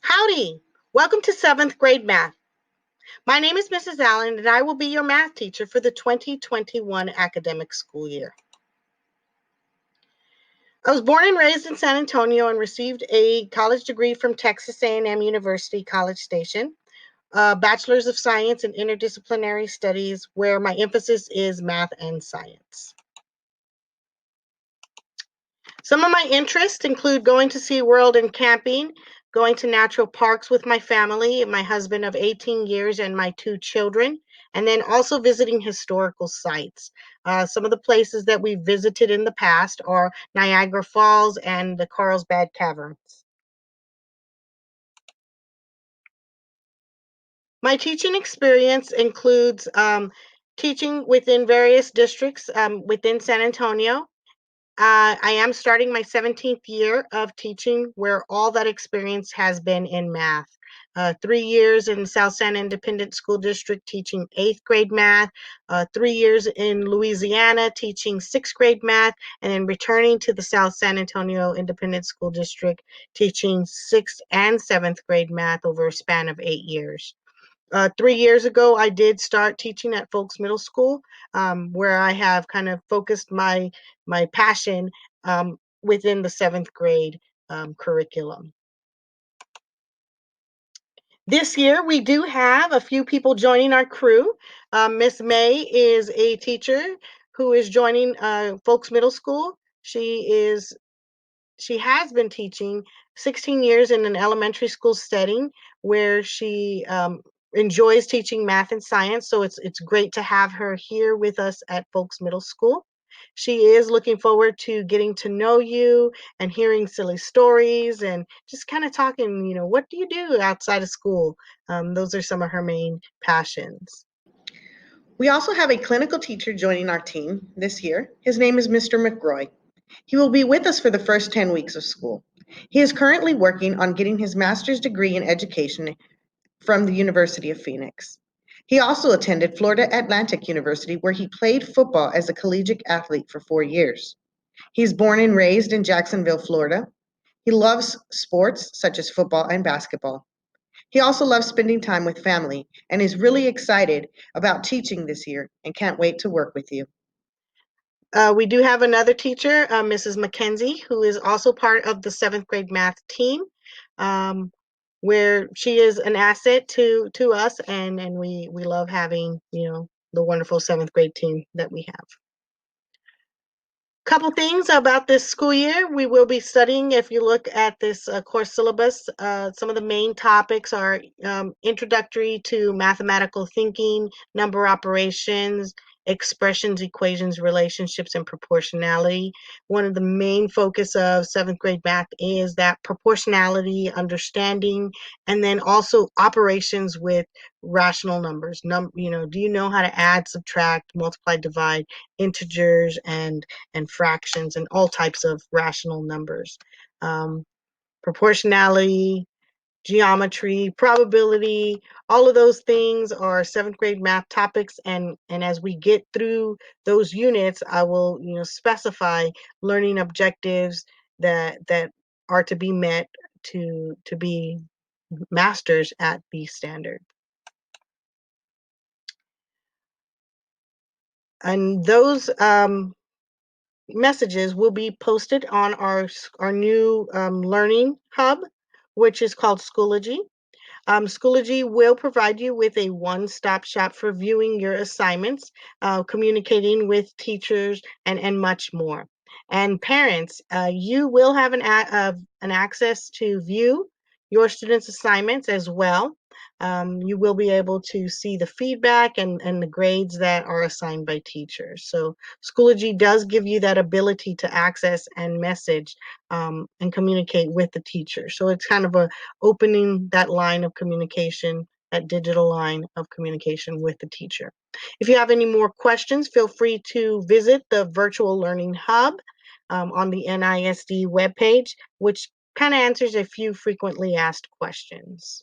Howdy! Welcome to 7th grade math. My name is Mrs. Allen, and I will be your math teacher for the 2021 academic school year. I was born and raised in San Antonio and received a college degree from Texas A&M University College Station, a Bachelor's of Science in Interdisciplinary Studies, where my emphasis is math and science. Some of my interests include going to SeaWorld and camping, going to natural parks with my family, my husband of 18 years, and my 2 children, and then also visiting historical sites. Some of the places that we visited in the past are Niagara Falls and the Carlsbad Caverns. My teaching experience includes teaching within various districts within San Antonio. I am starting my 17th year of teaching, where all that experience has been in math. 3 years in South San Independent School District teaching 8th grade math, 3 years in Louisiana teaching 6th grade math, and then returning to the South San Antonio Independent School District teaching 6th and 7th grade math over a span of 8 years. 3 years ago, I did start teaching at Folks Middle School, where I have kind of focused my passion within the 7th grade curriculum. This year, we do have a few people joining our crew. Miss May is a teacher who is joining Folks Middle School. She has been teaching 16 years in an elementary school setting where she enjoys teaching math and science. So it's great to have her here with us at Folks Middle School. She is looking forward to getting to know you and hearing silly stories and just kind of talking, what do you do outside of school? Those are some of her main passions. We also have a clinical teacher joining our team this year. His name is Mr. McRoy. He will be with us for the first 10 weeks of school. He is currently working on getting his master's degree in education from the University of Phoenix. He also attended Florida Atlantic University, where he played football as a collegiate athlete for 4 years. He's born and raised in Jacksonville, Florida. He loves sports such as football and basketball. He also loves spending time with family and is really excited about teaching this year and can't wait to work with you. We do have another teacher, Mrs. McKenzie, who is also part of the 7th grade math team, where she is an asset to us, and we love having, the wonderful 7th grade team that we have. Couple things about this school year. We will be studying, if you look at this course syllabus, some of the main topics are introductory to mathematical thinking, number operations, expressions, equations, relationships, and proportionality. One of the main focus of 7th grade math is that proportionality, understanding, and then also operations with rational numbers. Do you know how to add, subtract, multiply, divide, integers, and fractions, and all types of rational numbers? Proportionality, geometry, probability, all of those things are 7th grade math topics, and as we get through those units, I will specify learning objectives that are to be met to be masters at the standard. And those messages will be posted on our new learning hub, which is called Schoology. Schoology will provide you with a one-stop shop for viewing your assignments, communicating with teachers, and much more. And parents, you will have an access to view your students' assignments as well. You will be able to see the feedback and the grades that are assigned by teachers. So Schoology does give you that ability to access and message and communicate with the teacher. So it's kind of opening that line of communication, that digital line of communication with the teacher. If you have any more questions, feel free to visit the Virtual Learning Hub on the NISD webpage, which kind of answers a few frequently asked questions.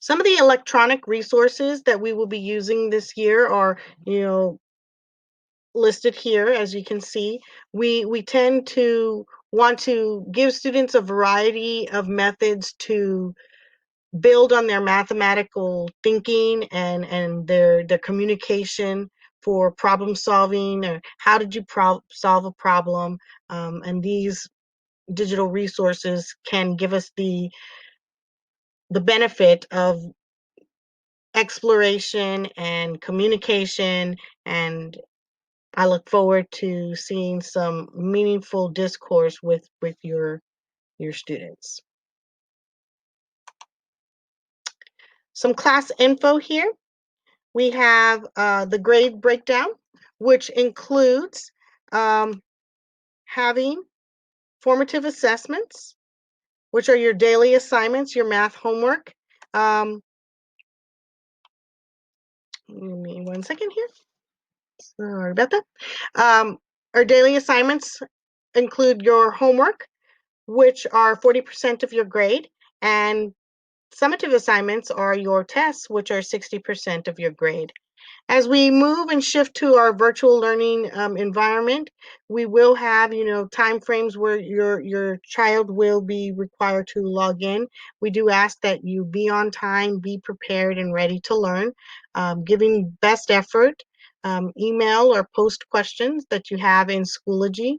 Some of the electronic resources that we will be using this year are, listed here. As you can see, we tend to want to give students a variety of methods to build on their mathematical thinking and their communication for problem solving, or how did you solve a problem. And these digital resources can give us the benefit of exploration and communication, and I look forward to seeing some meaningful discourse with your students. Some class info here. We have the grade breakdown, which includes having formative assessments, which are your daily assignments, your math homework. Give me 1 second here. Sorry about that. Our daily assignments include your homework, which are 40% of your grade, and summative assignments are your tests, which are 60% of your grade. As we move and shift to our virtual learning environment, we will have, time frames where your child will be required to log in. We do ask that you be on time, be prepared, and ready to learn, giving best effort. Email or post questions that you have in Schoology.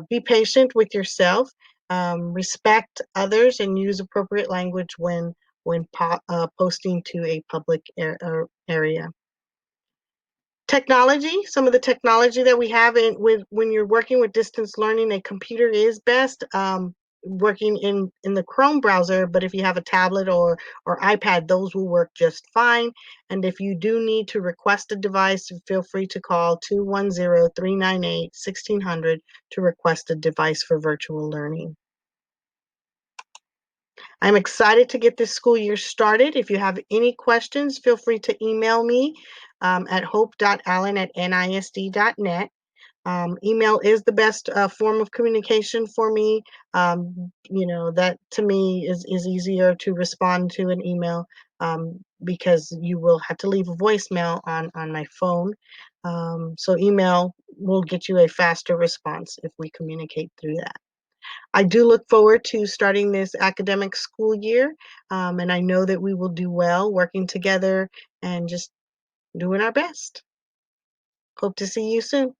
Be patient with yourself. Respect others and use appropriate language when posting to a public area. Technology, some of the technology that we have with when you're working with distance learning, a computer is best working in the Chrome browser, but if you have a tablet or iPad, those will work just fine. And if you do need to request a device, feel free to call 210-398-1600 to request a device for virtual learning. I'm excited to get this school year started. If you have any questions, feel free to email me at hope.allen@nisd.net. Email is the best form of communication for me. That to me is easier to respond to an email because you will have to leave a voicemail on my phone. So email will get you a faster response if we communicate through that. I do look forward to starting this academic school year, and I know that we will do well working together and just doing our best. Hope to see you soon.